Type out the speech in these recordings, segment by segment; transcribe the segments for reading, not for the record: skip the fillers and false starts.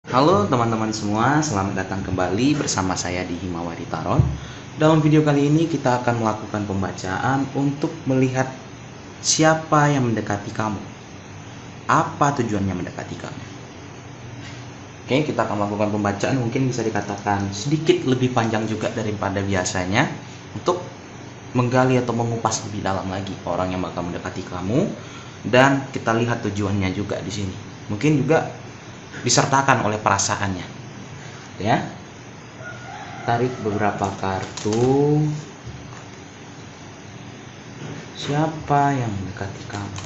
Halo teman-teman semua, selamat datang kembali bersama saya di Himawari Tarot. Dalam video kali ini kita akan melakukan pembacaan untuk melihat siapa yang mendekati kamu. Apa tujuannya mendekati kamu? Oke, kita akan melakukan pembacaan, mungkin bisa dikatakan sedikit lebih panjang juga daripada biasanya untuk menggali atau mengupas lebih dalam lagi orang yang bakal mendekati kamu, dan kita lihat tujuannya juga di sini. Mungkin juga disertakan oleh perasaannya. Ya. Tarik beberapa kartu. Siapa yang mendekati kamu?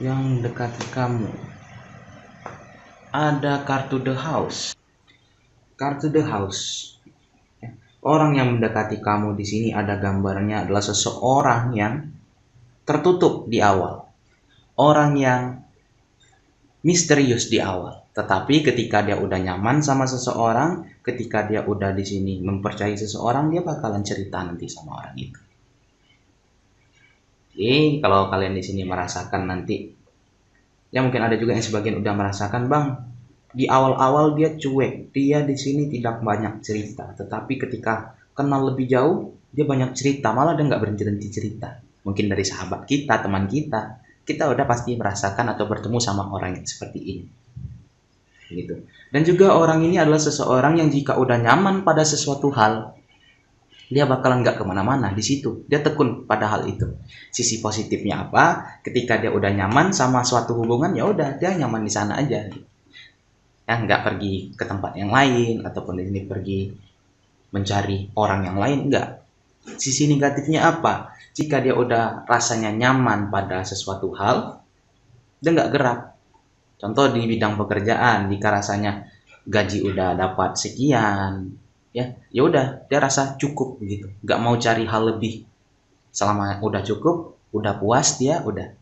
Yang mendekati kamu. Ada kartu The House. Kartu The House. Orang yang mendekati kamu di sini ada gambarnya adalah seseorang yang tertutup di awal. Orang yang misterius di awal. Tetapi ketika dia udah nyaman sama seseorang, ketika dia udah di sini mempercayai seseorang, dia bakalan cerita nanti sama orang itu. Jadi kalau kalian di sini merasakan nanti, ya mungkin ada juga yang sebagian udah merasakan, bang, di awal-awal dia cuek, dia di sini tidak banyak cerita, tetapi ketika kenal lebih jauh, dia banyak cerita, malah dia nggak berhenti cerita. Mungkin dari sahabat kita, teman kita udah pasti merasakan atau bertemu sama orang yang seperti ini. Gitu. Dan juga orang ini adalah seseorang yang jika udah nyaman pada sesuatu hal, dia bakalan nggak kemana-mana di situ. Dia tekun pada hal itu. Sisi positifnya apa? Ketika dia udah nyaman sama suatu hubungan, ya udah dia nyaman di sana aja. Ya nggak pergi ke tempat yang lain ataupun di sini pergi mencari orang yang lain, nggak. Sisi negatifnya apa? Jika dia udah rasanya nyaman pada sesuatu hal, dia nggak gerak. Contoh di bidang pekerjaan, jika rasanya gaji udah dapat sekian, ya udah dia rasa cukup gitu, nggak mau cari hal lebih. Selama udah cukup, udah puas, dia udah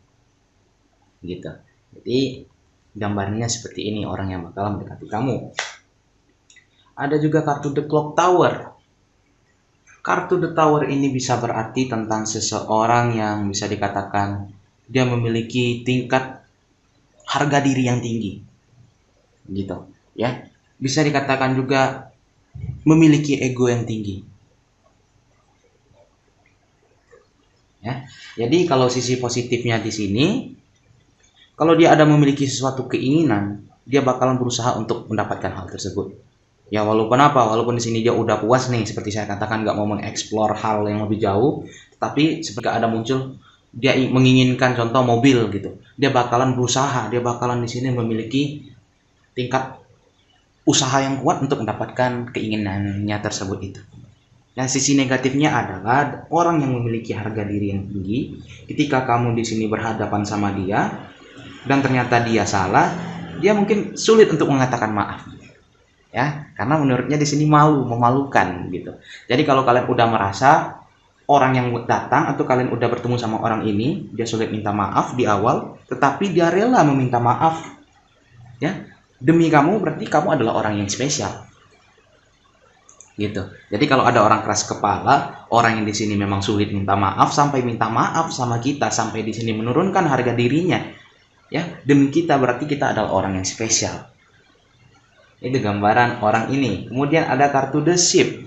gitu. Jadi gambarnya seperti ini orang yang bakal mendekati kamu. Ada juga kartu The Clock Tower. Kartu The Tower ini bisa berarti tentang seseorang yang bisa dikatakan dia memiliki tingkat harga diri yang tinggi gitu ya, bisa dikatakan juga memiliki ego yang tinggi ya. Jadi kalau sisi positifnya di sini, kalau dia ada memiliki sesuatu keinginan, dia bakalan berusaha untuk mendapatkan hal tersebut ya, walaupun di sini dia udah puas nih, seperti saya katakan nggak mau mengeksplor hal yang lebih jauh, tapi seperti ada muncul dia menginginkan contoh mobil gitu, dia bakalan berusaha, dia bakalan di sini memiliki tingkat usaha yang kuat untuk mendapatkan keinginannya tersebut itu. Dan sisi negatifnya adalah orang yang memiliki harga diri yang tinggi, ketika kamu di sini berhadapan sama dia dan ternyata dia salah, dia mungkin sulit untuk mengatakan maaf. Ya, karena menurutnya di sini memalukan gitu. Jadi kalau kalian udah merasa orang yang datang atau kalian udah bertemu sama orang ini, dia sulit minta maaf di awal, tetapi dia rela meminta maaf ya demi kamu, berarti kamu adalah orang yang spesial gitu. Jadi kalau ada orang keras kepala, orang yang di sini memang sulit minta maaf, sampai minta maaf sama kita, sampai di sini menurunkan harga dirinya ya demi kita, berarti kita adalah orang yang spesial. Itu gambaran orang ini. Kemudian ada kartu The Ship.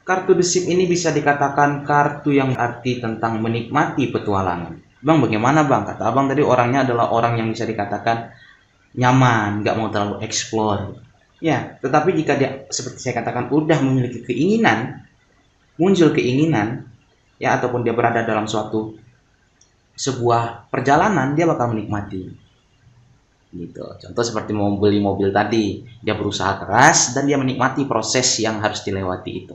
Kartu The Ship ini bisa dikatakan kartu yang arti tentang menikmati petualangan. Bang, bagaimana bang? Kata abang tadi orangnya adalah orang yang bisa dikatakan nyaman, nggak mau terlalu explore. Ya, tetapi jika dia seperti saya katakan udah memiliki keinginan, muncul keinginan, ya ataupun dia berada dalam sebuah perjalanan, dia bakal menikmati. Gitu. Contoh seperti mau beli mobil tadi, dia berusaha keras dan dia menikmati proses yang harus dilewati itu.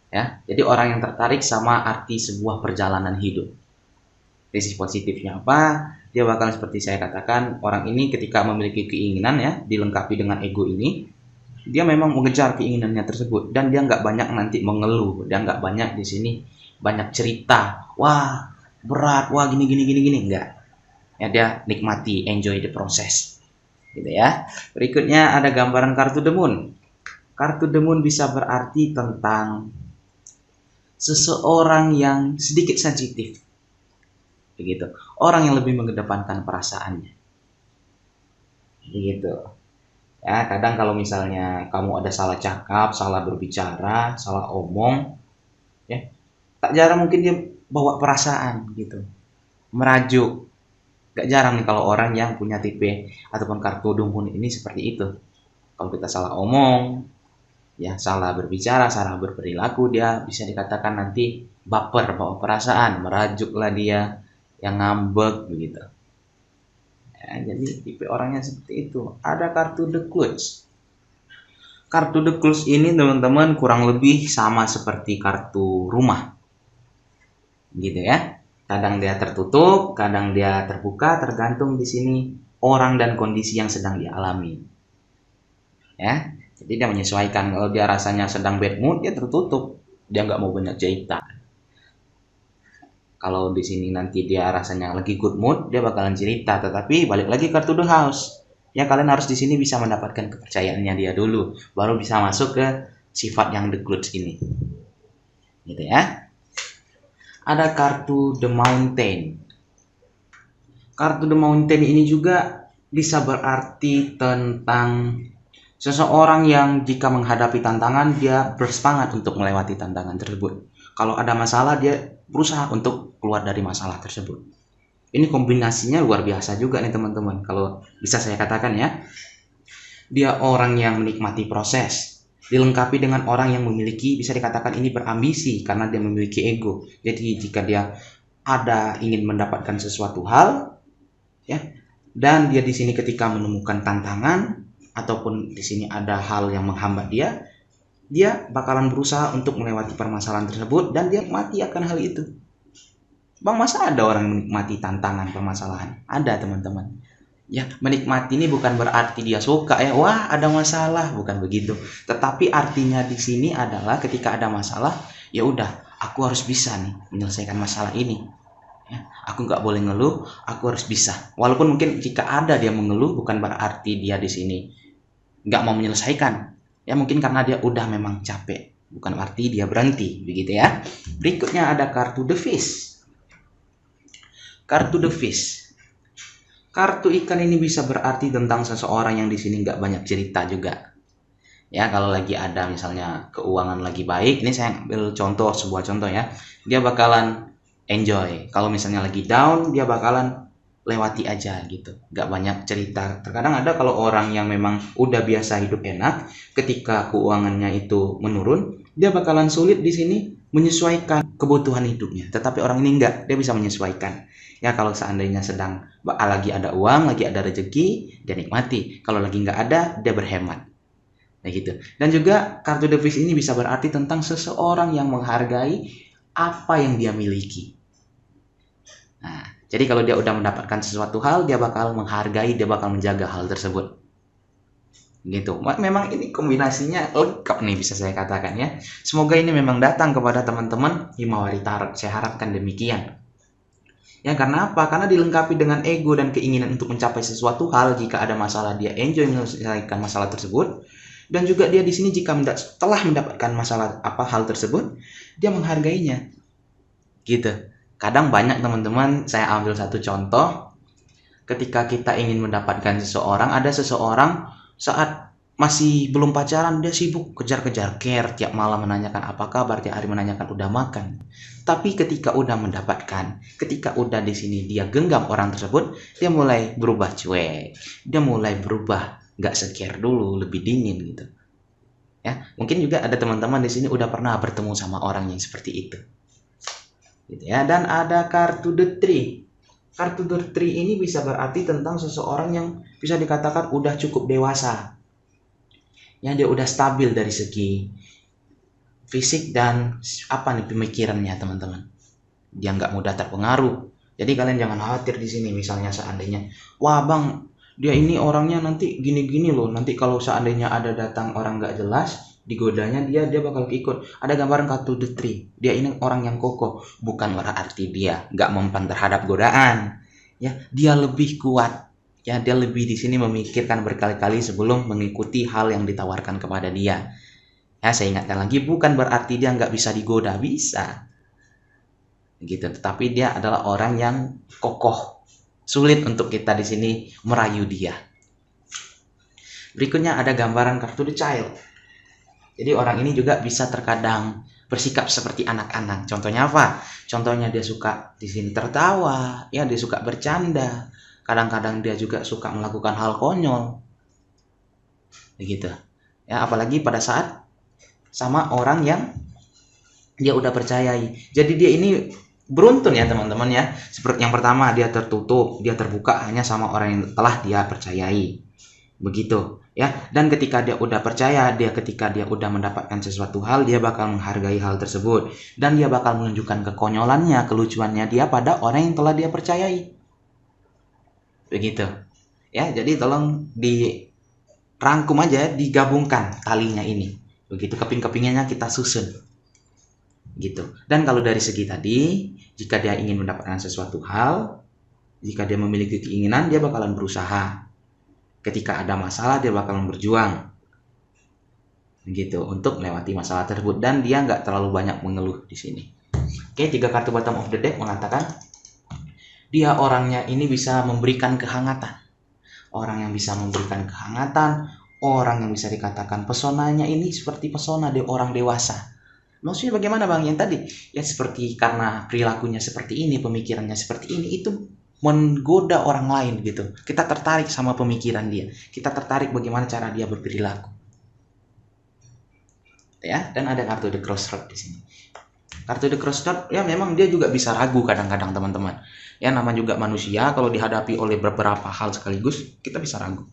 Ya, jadi orang yang tertarik sama arti sebuah perjalanan hidup. Sisi positifnya apa? Dia bakal seperti saya katakan, orang ini ketika memiliki keinginan ya, dilengkapi dengan ego ini, dia memang mengejar keinginannya tersebut dan dia nggak banyak nanti mengeluh, dia nggak banyak di sini banyak cerita, wah berat, wah gini enggak. Ya dia nikmati, enjoy the process gitu ya. Berikutnya ada gambaran kartu The Moon. Kartu The Moon bisa berarti tentang seseorang yang sedikit sensitif, begitu. Orang yang lebih mengedepankan perasaannya, begitu. Ya, kadang kalau misalnya kamu ada salah cakap, salah berbicara, salah omong, ya, tak jarang mungkin dia bawa perasaan gitu, merajuk. Gak jarang nih kalau orang yang punya tipe ataupun kartu dumbun ini seperti itu. Kalau kita salah omong, ya salah berbicara, salah berperilaku, dia bisa dikatakan nanti baper, bawa perasaan, merajuklah dia, yang ngambek begitu. Ya, jadi tipe orangnya seperti itu. Ada kartu The Clutch. Kartu The Clutch ini teman-teman kurang lebih sama seperti kartu rumah, gitu ya. Kadang dia tertutup, kadang dia terbuka, tergantung di sini orang dan kondisi yang sedang dialami. Ya, jadi dia menyesuaikan. Kalau dia rasanya sedang bad mood, dia tertutup, dia nggak mau banyak cerita. Kalau di sini nanti dia rasanya lagi good mood, dia bakalan cerita. Tetapi balik lagi kartu The House. Ya kalian harus di sini bisa mendapatkan kepercayaannya dia dulu, baru bisa masuk ke sifat yang The Clutch ini. Gitu ya. Ada kartu The Mountain. Kartu The Mountain ini juga bisa berarti tentang seseorang yang jika menghadapi tantangan, dia bersemangat untuk melewati tantangan tersebut. Kalau ada masalah, dia berusaha untuk keluar dari masalah tersebut. Ini kombinasinya luar biasa juga nih teman-teman. Kalau bisa saya katakan ya, dia orang yang menikmati proses, dilengkapi dengan orang yang memiliki, bisa dikatakan ini berambisi karena dia memiliki ego. Jadi jika dia ada ingin mendapatkan sesuatu hal, ya, dan dia di sini ketika menemukan tantangan ataupun di sini ada hal yang menghambat dia bakalan berusaha untuk melewati permasalahan tersebut dan dia mati akan hal itu. Bang, masa ada orang menikmati tantangan permasalahan? Ada teman-teman. Ya, menikmati ini bukan berarti dia suka ya, wah ada masalah, bukan begitu. Tetapi artinya di sini adalah ketika ada masalah, ya udah, aku harus bisa nih menyelesaikan masalah ini. Ya, aku nggak boleh ngeluh, aku harus bisa. Walaupun mungkin jika ada dia mengeluh, bukan berarti dia di sini nggak mau menyelesaikan. Ya mungkin karena dia udah memang capek, bukan arti dia berhenti, begitu ya. Berikutnya ada kartu The Fish. Kartu The Fish. Kartu ikan ini bisa berarti tentang seseorang yang di sini nggak banyak cerita juga. Ya kalau lagi ada misalnya keuangan lagi baik, ini saya ambil contoh, sebuah contoh ya. Dia bakalan enjoy. Kalau misalnya lagi down, dia bakalan lewati aja gitu. Nggak banyak cerita. Terkadang ada kalau orang yang memang udah biasa hidup enak, ketika keuangannya itu menurun, dia bakalan sulit di sini menyesuaikan kebutuhan hidupnya. Tetapi orang ini enggak, dia bisa menyesuaikan. Ya kalau seandainya sedang lagi ada uang, lagi ada rezeki, dia nikmati. Kalau lagi nggak ada, dia berhemat. Nah gitu. Dan juga kartu The Fish ini bisa berarti tentang seseorang yang menghargai apa yang dia miliki. Nah, jadi kalau dia udah mendapatkan sesuatu hal, dia bakal menghargai, dia bakal menjaga hal tersebut. Gitu. Memang ini kombinasinya lengkap nih bisa saya katakan ya. Semoga ini memang datang kepada teman-teman Himawari Tarot. Saya harapkan demikian. Ya karena apa? Karena dilengkapi dengan ego dan keinginan untuk mencapai sesuatu hal. Jika ada masalah, dia enjoy menyelesaikan masalah tersebut. Dan juga dia di sini jika telah mendapatkan masalah hal tersebut, dia menghargainya. Gitu. Kadang banyak teman-teman, saya ambil satu contoh. Ketika kita ingin mendapatkan seseorang, ada seseorang saat masih belum pacaran, dia sibuk kejar-kejar care, tiap malam menanyakan apa kabar, tiap hari menanyakan udah makan. Tapi ketika udah mendapatkan, ketika udah di sini dia genggam orang tersebut, dia mulai berubah cuek, dia mulai berubah nggak se-care dulu, lebih dingin gitu. Ya, mungkin juga ada teman-teman di sini udah pernah bertemu sama orang yang seperti itu. Gitu ya. Dan ada kartu The Tree. Kartu The Tree ini bisa berarti tentang seseorang yang bisa dikatakan udah cukup dewasa. Ya, dia udah stabil dari segi fisik dan pemikirannya teman-teman. Dia nggak mudah terpengaruh. Jadi kalian jangan khawatir di sini misalnya seandainya, wah bang, dia ini orangnya nanti gini-gini loh. Nanti kalau seandainya ada datang orang nggak jelas, digodanya dia bakal ikut. Ada gambaran kartu The Tree. Dia ini orang yang kokoh. Bukan berarti dia nggak mempan terhadap godaan. Ya, dia lebih kuat. Ya, dia lebih di sini memikirkan berkali-kali sebelum mengikuti hal yang ditawarkan kepada dia. Ya, saya ingatkan lagi, bukan berarti dia nggak bisa digoda, bisa. Gitu, tetapi dia adalah orang yang kokoh. Sulit untuk kita di sini merayu dia. Berikutnya ada gambaran kartu the child. Jadi orang ini juga bisa terkadang bersikap seperti anak-anak. Contohnya apa? Contohnya dia suka di sini tertawa, ya dia suka bercanda. Kadang-kadang dia juga suka melakukan hal konyol. Begitu. Ya, apalagi pada saat sama orang yang dia udah percayai. Jadi dia ini beruntun ya teman-teman ya. Seperti yang pertama, dia tertutup, dia terbuka hanya sama orang yang telah dia percayai. Begitu ya. Dan ketika dia udah percaya, ketika dia udah mendapatkan sesuatu hal, dia bakal menghargai hal tersebut dan dia bakal menunjukkan kekonyolannya, kelucuannya dia pada orang yang telah dia percayai. Begitu ya. Jadi tolong dirangkum aja, digabungkan talinya ini. Begitu, keping-kepingnya kita susun gitu. Dan kalau dari segi tadi, jika dia ingin mendapatkan sesuatu hal, jika dia memiliki keinginan, dia bakalan berusaha. Ketika ada masalah, dia bakalan berjuang gitu untuk melewati masalah tersebut, dan dia nggak terlalu banyak mengeluh di sini. Oke, 3 kartu bottom of the deck mengatakan dia orangnya ini bisa memberikan kehangatan. Orang yang bisa memberikan kehangatan, orang yang bisa dikatakan pesonanya ini seperti pesona orang dewasa. Maksudnya bagaimana Bang? Yang tadi ya seperti karena perilakunya seperti ini, pemikirannya seperti ini, itu menggoda orang lain gitu. Kita tertarik sama pemikiran dia. Kita tertarik bagaimana cara dia berperilaku. Ya, dan ada kartu the crossroad di sini. Kartu the crossroad ya memang dia juga bisa ragu kadang-kadang teman-teman. Ya, nama juga manusia, kalau dihadapi oleh beberapa hal sekaligus, kita bisa ragu.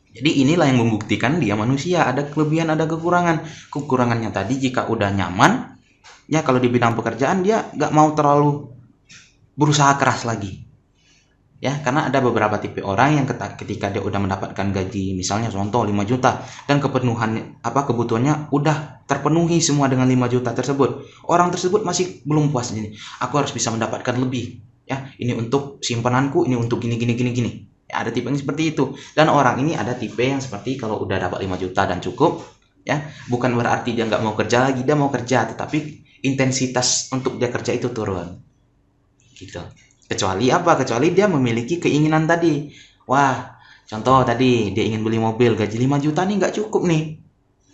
Jadi inilah yang membuktikan dia manusia, ada kelebihan, ada kekurangan. Kekurangannya tadi, jika udah nyaman, ya kalau di bidang pekerjaan dia nggak mau terlalu berusaha keras lagi. Ya, karena ada beberapa tipe orang yang ketika dia udah mendapatkan gaji, misalnya contoh 5 juta, dan kebutuhannya udah terpenuhi semua dengan 5 juta tersebut. Orang tersebut masih belum puas ini. Aku harus bisa mendapatkan lebih. Ya, ini untuk simpananku, ini untuk gini. Ya, ada tipe yang seperti itu. Dan orang ini ada tipe yang seperti kalau udah dapat 5 juta dan cukup, ya, bukan berarti dia nggak mau kerja lagi, dia mau kerja, tetapi intensitas untuk dia kerja itu turun. Gitu. Kecuali apa? Kecuali dia memiliki keinginan tadi. Wah, contoh tadi dia ingin beli mobil, gaji 5 juta nih nggak cukup nih.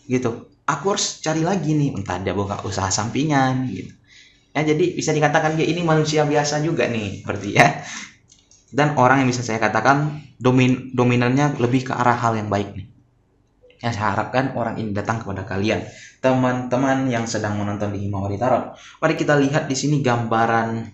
Gitu. Aku harus cari lagi nih, entah dia buka usaha sampingan gitu. Ya, jadi bisa dikatakan dia ini manusia biasa juga nih, seperti ya. Dan orang yang bisa saya katakan dominannya lebih ke arah hal yang baik nih. Yang saya harapkan orang ini datang kepada kalian, teman-teman yang sedang menonton di Himawari Tarot. Mari kita lihat di sini gambaran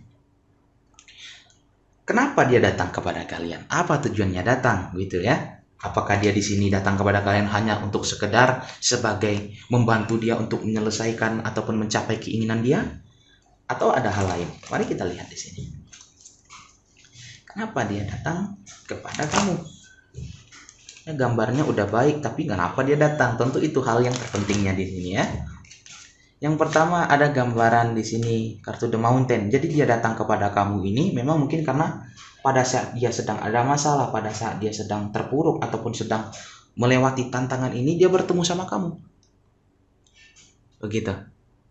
kenapa dia datang kepada kalian, apa tujuannya datang, gitu ya. Apakah dia di sini datang kepada kalian hanya untuk sekedar sebagai membantu dia untuk menyelesaikan ataupun mencapai keinginan dia, atau ada hal lain? Mari kita lihat di sini. Kenapa dia datang kepada kamu? Ya, gambarnya udah baik, tapi kenapa dia datang? Tentu itu hal yang terpentingnya di sini ya. Yang pertama ada gambaran di sini kartu The Mountain. Jadi dia datang kepada kamu ini memang mungkin karena pada saat dia sedang ada masalah, pada saat dia sedang terpuruk ataupun sedang melewati tantangan ini, dia bertemu sama kamu. Begitu.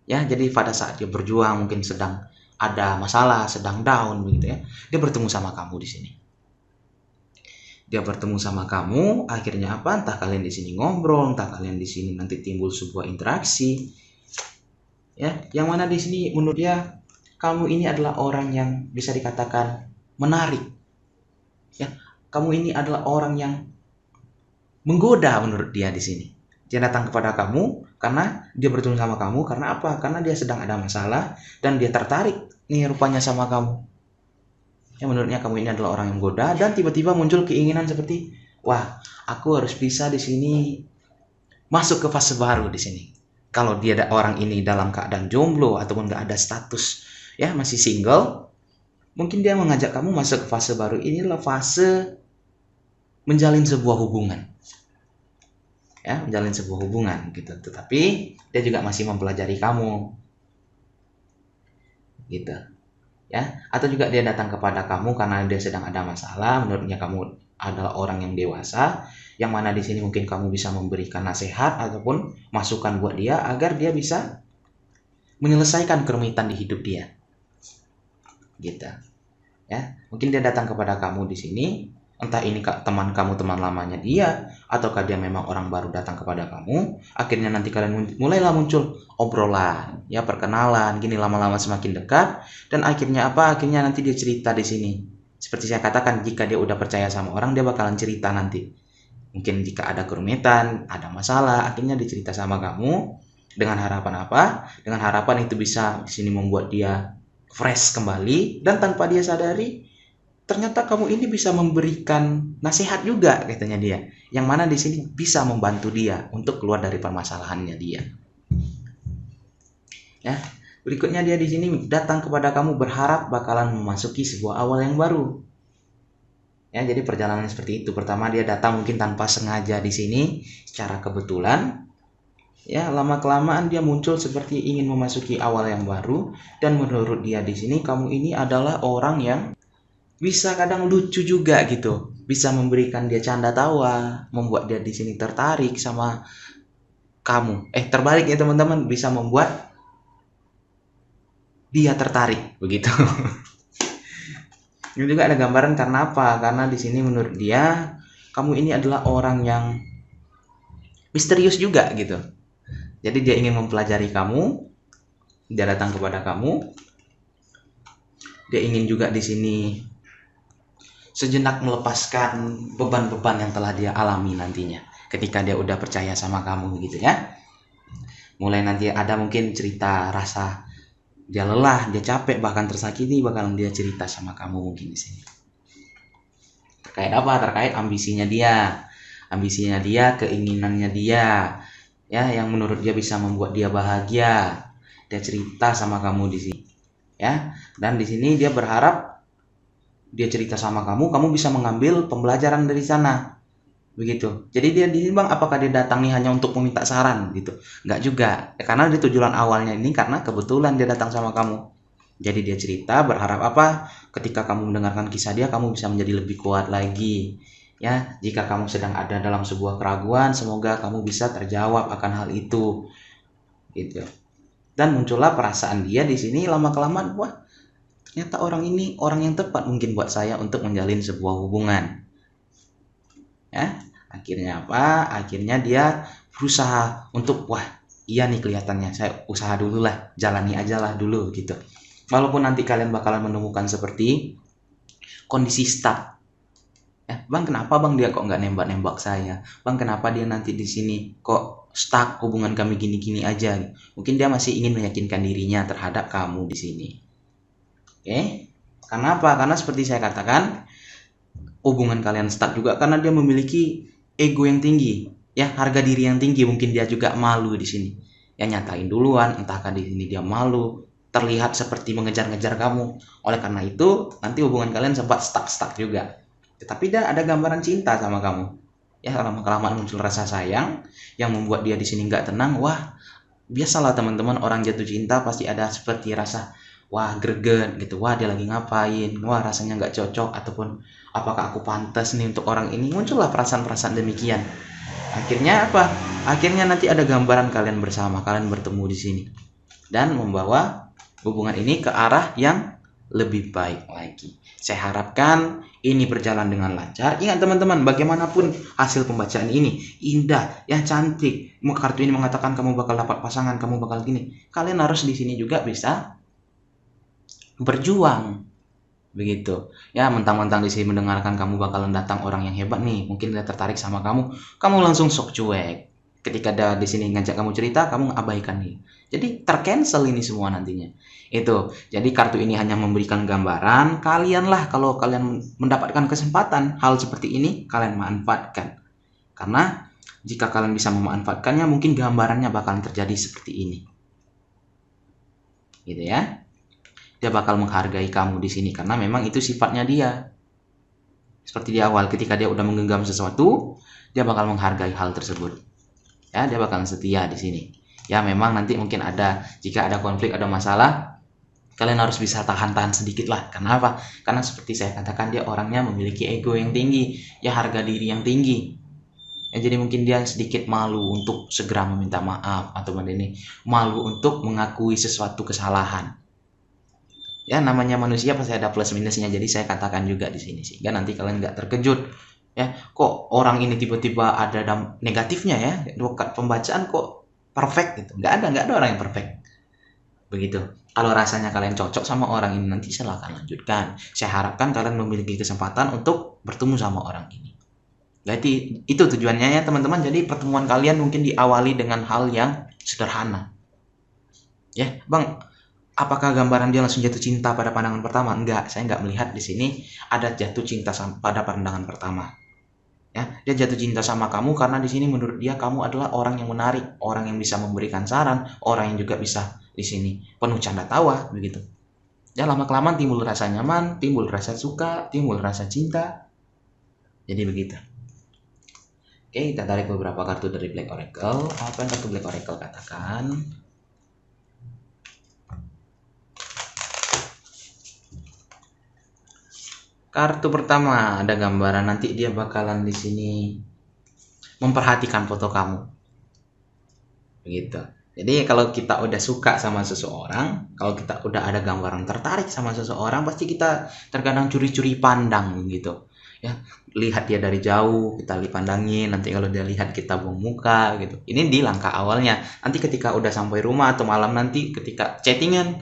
Ya, jadi pada saat dia berjuang mungkin sedang ada masalah, sedang down begitu ya. Dia bertemu sama kamu di sini. Dia bertemu sama kamu, akhirnya apa? Entah kalian di sini ngobrol, entah kalian di sini nanti timbul sebuah interaksi. Ya, yang mana di sini menurut dia kamu ini adalah orang yang bisa dikatakan menarik. Ya, kamu ini adalah orang yang menggoda menurut dia di sini. Dia datang kepada kamu karena dia bertemu sama kamu karena apa? Karena dia sedang ada masalah dan dia tertarik nih rupanya sama kamu. Ya, menurutnya kamu ini adalah orang yang menggoda dan tiba-tiba muncul keinginan seperti, wah, aku harus bisa di sini masuk ke fase baru di sini. Kalau dia ada orang ini dalam keadaan jomblo ataupun nggak ada status, ya masih single, mungkin dia mengajak kamu masuk ke fase baru. Inilah fase menjalin sebuah hubungan, ya menjalin sebuah hubungan gitu. Tetapi dia juga masih mempelajari kamu, gitu, ya. Atau juga dia datang kepada kamu karena dia sedang ada masalah, menurutnya kamu adalah orang yang dewasa, yang mana di sini mungkin kamu bisa memberikan nasihat ataupun masukan buat dia agar dia bisa menyelesaikan kerumitan di hidup dia. Gitu. Ya, mungkin dia datang kepada kamu di sini, entah ini teman kamu, teman lamanya dia, ataukah dia memang orang baru datang kepada kamu. Akhirnya nanti kalian mulailah muncul obrolan, ya perkenalan, gini lama-lama semakin dekat, dan akhirnya apa? Akhirnya nanti dia cerita di sini. Seperti saya katakan, jika dia udah percaya sama orang, dia bakalan cerita nanti. Mungkin jika ada kerumitan, ada masalah, akhirnya dia cerita sama kamu dengan harapan apa? Dengan harapan itu bisa di sini membuat dia fresh kembali, dan tanpa dia sadari ternyata kamu ini bisa memberikan nasihat juga, katanya dia, yang mana di sini bisa membantu dia untuk keluar dari permasalahannya dia. Ya, berikutnya dia di sini datang kepada kamu berharap bakalan memasuki sebuah awal yang baru. Ya, jadi perjalanan seperti itu. Pertama dia datang mungkin tanpa sengaja di sini secara kebetulan. Ya, lama-kelamaan dia muncul seperti ingin memasuki awal yang baru, dan menurut dia di sini kamu ini adalah orang yang bisa kadang lucu juga gitu, bisa memberikan dia canda tawa, membuat dia di sini tertarik sama kamu. Terbalik ya teman-teman, bisa membuat dia tertarik begitu. Ini juga ada gambaran karena apa? Karena di sini menurut dia kamu ini adalah orang yang misterius juga gitu. Jadi dia ingin mempelajari kamu, dia datang kepada kamu. Dia ingin juga di sini sejenak melepaskan beban-beban yang telah dia alami nantinya ketika dia udah percaya sama kamu gitu ya. Mulai nanti ada mungkin cerita rasa dia lelah, dia capek, bahkan tersakiti, bakalan dia cerita sama kamu mungkin di sini. Terkait apa? Terkait ambisinya dia, keinginannya dia. Ya, yang menurut dia bisa membuat dia bahagia. Dia cerita sama kamu di sini. Ya, dan di sini dia berharap dia cerita sama kamu bisa mengambil pembelajaran dari sana. Begitu. Jadi dia di sini Bang, apakah dia datang nih hanya untuk meminta saran gitu? Enggak juga. Karena di tujuan awalnya ini karena kebetulan dia datang sama kamu. Jadi dia cerita berharap apa? Ketika kamu mendengarkan kisah dia, kamu bisa menjadi lebih kuat lagi. Ya, jika kamu sedang ada dalam sebuah keraguan, semoga kamu bisa terjawab akan hal itu. Gitu. Dan muncullah perasaan dia di sini lama-kelamaan, wah, ternyata orang ini orang yang tepat mungkin buat saya untuk menjalin sebuah hubungan. Ya, akhirnya apa? Akhirnya dia berusaha untuk, wah, iya nih kelihatannya, saya usaha dulu lah, jalani aja lah dulu gitu. Walaupun nanti kalian bakalan menemukan seperti kondisi stuck. Ya, Bang, kenapa Bang dia kok nggak nembak-nembak saya? Bang, kenapa dia nanti di sini kok stuck, hubungan kami gini-gini aja? Mungkin dia masih ingin meyakinkan dirinya terhadap kamu di sini. Oke? Karena apa? Karena seperti saya katakan, hubungan kalian stuck juga karena dia memiliki ego yang tinggi, ya, harga diri yang tinggi. Mungkin dia juga malu di sini. Ya, nyatain duluan, entahkah di sini dia malu, terlihat seperti mengejar-ngejar kamu. Oleh karena itu, nanti hubungan kalian sempat stuck juga. Tetapi dia ada gambaran cinta sama kamu. Ya, lama-kelamaan muncul rasa sayang yang membuat dia di sini nggak tenang. Wah, biasalah teman-teman, orang jatuh cinta pasti ada seperti rasa, wah, greget gitu. Wah, dia lagi ngapain? Wah, rasanya nggak cocok, ataupun apakah aku pantas nih untuk orang ini? Muncullah perasaan-perasaan demikian. Akhirnya apa? Akhirnya nanti ada gambaran kalian bersama, kalian bertemu di sini dan membawa hubungan ini ke arah yang lebih baik lagi. Saya harapkan ini berjalan dengan lancar. Ingat teman-teman, bagaimanapun hasil pembacaan ini indah, ya, cantik. Kartu ini mengatakan kamu bakal dapat pasangan, kamu bakal gini. Kalian harus di sini juga bisa berjuang. Begitu. Ya, mentang-mentang di sini mendengarkan kamu bakalan datang orang yang hebat nih, mungkin dia tertarik sama kamu langsung sok cuek. Ketika dia di sini ngajak kamu cerita, kamu abaikan nih. Jadi tercancel ini semua nantinya. Itu. Jadi kartu ini hanya memberikan gambaran, kalianlah kalau kalian mendapatkan kesempatan hal seperti ini, kalian manfaatkan. Karena jika kalian bisa memanfaatkannya, mungkin gambarannya bakalan terjadi seperti ini. Gitu ya. Dia bakal menghargai kamu di sini karena memang itu sifatnya dia. Seperti di awal, ketika dia udah menggenggam sesuatu, dia bakal menghargai hal tersebut. Ya, dia bakal setia di sini. Ya, memang nanti mungkin ada, jika ada konflik, ada masalah, Kalian harus bisa tahan-tahan sedikit lah. Karena apa? Karena seperti saya katakan, dia orangnya memiliki ego yang tinggi, ya harga diri yang tinggi. Ya, jadi mungkin dia sedikit malu untuk segera meminta maaf, atau ini malu untuk mengakui sesuatu kesalahan. Ya, namanya manusia pasti ada plus minusnya. Jadi saya katakan juga di sini, sehingga nanti kalian nggak terkejut. Ya, kok orang ini tiba-tiba ada negatifnya ya? Pembacaan kok perfect gitu? Nggak ada orang yang perfect. Begitu. Kalau rasanya kalian cocok sama orang ini, nanti silahkan lanjutkan. Saya harapkan kalian memiliki kesempatan untuk bertemu sama orang ini. Jadi itu tujuannya ya teman-teman. Jadi pertemuan kalian mungkin diawali dengan hal yang sederhana. Ya, Bang, apakah gambaran dia langsung jatuh cinta pada pandangan pertama? Enggak, saya nggak melihat di sini ada jatuh cinta pada pandangan pertama. Ya, dia jatuh cinta sama kamu karena di sini menurut dia kamu adalah orang yang menarik, orang yang bisa memberikan saran, orang yang juga bisa di sini penuh canda tawa begitu. Ya, lama-kelamaan timbul rasa nyaman, timbul rasa suka, timbul rasa cinta. Jadi begitu. Oke, kita tarik beberapa kartu dari Black Oracle. Apa yang kartu Black Oracle katakan? Kartu pertama ada gambaran nanti dia bakalan di sini memperhatikan foto kamu. Begitu. Jadi kalau kita udah suka sama seseorang, kalau kita udah ada gambaran tertarik sama seseorang, pasti kita terkadang curi-curi pandang gitu. Ya, lihat dia dari jauh, kita pandangin, nanti kalau dia lihat kita buang muka gitu. Ini di langkah awalnya. Nanti ketika udah sampai rumah atau malam nanti ketika chattingan,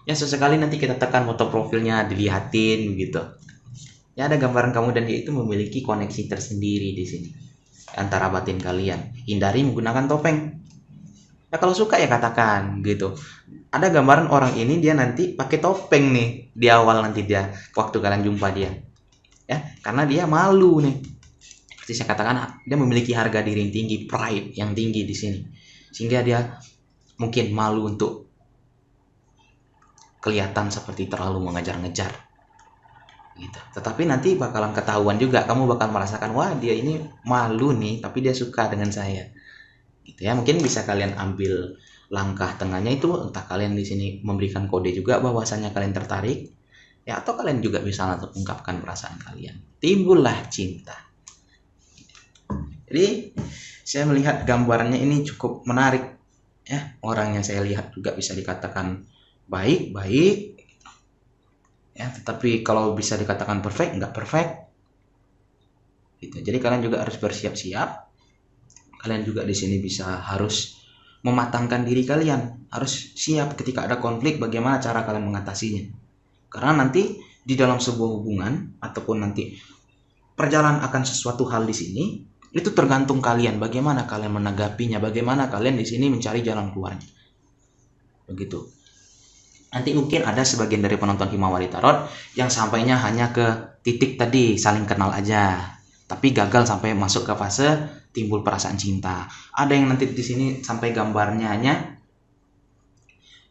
ya sesekali nanti kita tekan foto profilnya, dilihatin begitu. Ya, ada gambaran kamu dan dia itu memiliki koneksi tersendiri di sini antara batin kalian. Hindari menggunakan topeng. Ya, kalau suka ya katakan gitu. Ada gambaran orang ini dia nanti pakai topeng nih di awal nanti dia waktu kalian jumpa dia. Ya, karena dia malu nih. Seperti saya katakan, dia memiliki harga diri yang tinggi, pride yang tinggi di sini. Sehingga dia mungkin malu untuk kelihatan seperti terlalu mengejar-ngejar. Gitu. Tetapi nanti bakalan ketahuan juga, kamu bakal merasakan wah dia ini malu nih, tapi dia suka dengan saya. Gitu ya, mungkin bisa kalian ambil langkah tengahnya itu, entah kalian di sini memberikan kode juga bahwasanya kalian tertarik, ya atau kalian juga bisa langsung ungkapkan perasaan kalian. Timbullah cinta. Jadi saya melihat gambarannya ini cukup menarik ya. Orangnya saya lihat juga bisa dikatakan baik-baik ya, tetapi kalau bisa dikatakan perfect, nggak perfect gitu. Jadi kalian juga harus bersiap-siap. Kalian juga di sini bisa harus mematangkan diri kalian, harus siap ketika ada konflik bagaimana cara kalian mengatasinya. Karena nanti di dalam sebuah hubungan ataupun nanti perjalanan akan sesuatu hal di sini itu tergantung kalian bagaimana kalian menanggapinya, bagaimana kalian di sini mencari jalan keluarnya. Begitu. Nanti mungkin ada sebagian dari penonton Himawari Tarot yang sampainya hanya ke titik tadi saling kenal aja, tapi gagal sampai masuk ke fase timbul perasaan cinta. Ada yang nanti di sini sampai gambarnya hanya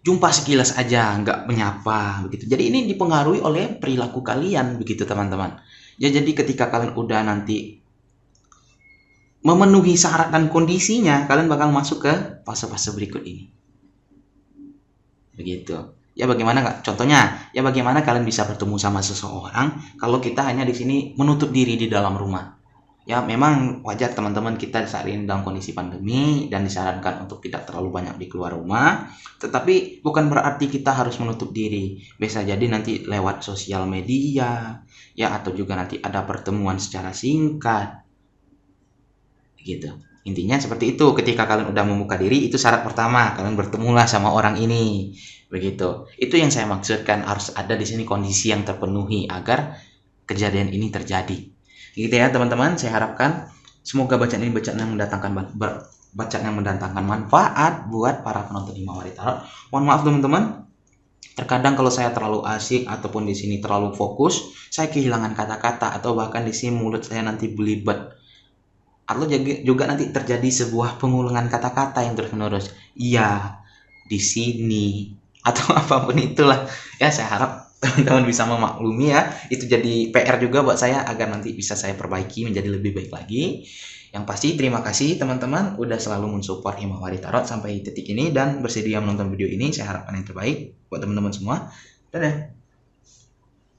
jumpa sekilas aja, nggak menyapa begitu. Jadi ini dipengaruhi oleh perilaku kalian begitu teman-teman. Ya, jadi ketika kalian udah nanti memenuhi syarat dan kondisinya, kalian bakal masuk ke fase-fase berikut ini. Begitu. Ya bagaimana nggak? Contohnya, ya bagaimana kalian bisa bertemu sama seseorang kalau kita hanya di sini menutup diri di dalam rumah. Ya memang wajar teman-teman, kita saat ini dalam kondisi pandemi dan disarankan untuk tidak terlalu banyak di keluar rumah. Tetapi bukan berarti kita harus menutup diri. Bisa jadi nanti lewat sosial media, ya atau juga nanti ada pertemuan secara singkat. Gitu. Intinya seperti itu. Ketika kalian udah membuka diri, itu syarat pertama, kalian bertemulah sama orang ini. Begitu. Itu yang saya maksudkan, harus ada di sini kondisi yang terpenuhi agar kejadian ini terjadi. Gitu ya teman-teman, saya harapkan semoga bacaan ini bacaan yang mendatangkan manfaat buat para penonton Himawari Tarot. Mohon maaf teman-teman, terkadang kalau saya terlalu asik ataupun di sini terlalu fokus, saya kehilangan kata-kata atau bahkan di sini mulut saya nanti belibet. Atau juga nanti terjadi sebuah pengulangan kata-kata yang terus-menerus. Iya, di sini atau apapun itulah. Ya saya harap teman-teman bisa memaklumi ya. Itu jadi PR juga buat saya agar nanti bisa saya perbaiki menjadi lebih baik lagi. Yang pasti terima kasih teman-teman udah selalu mensupport Himawari Tarot sampai titik ini dan bersedia menonton video ini. Saya harapkan yang terbaik buat teman-teman semua. Dadah.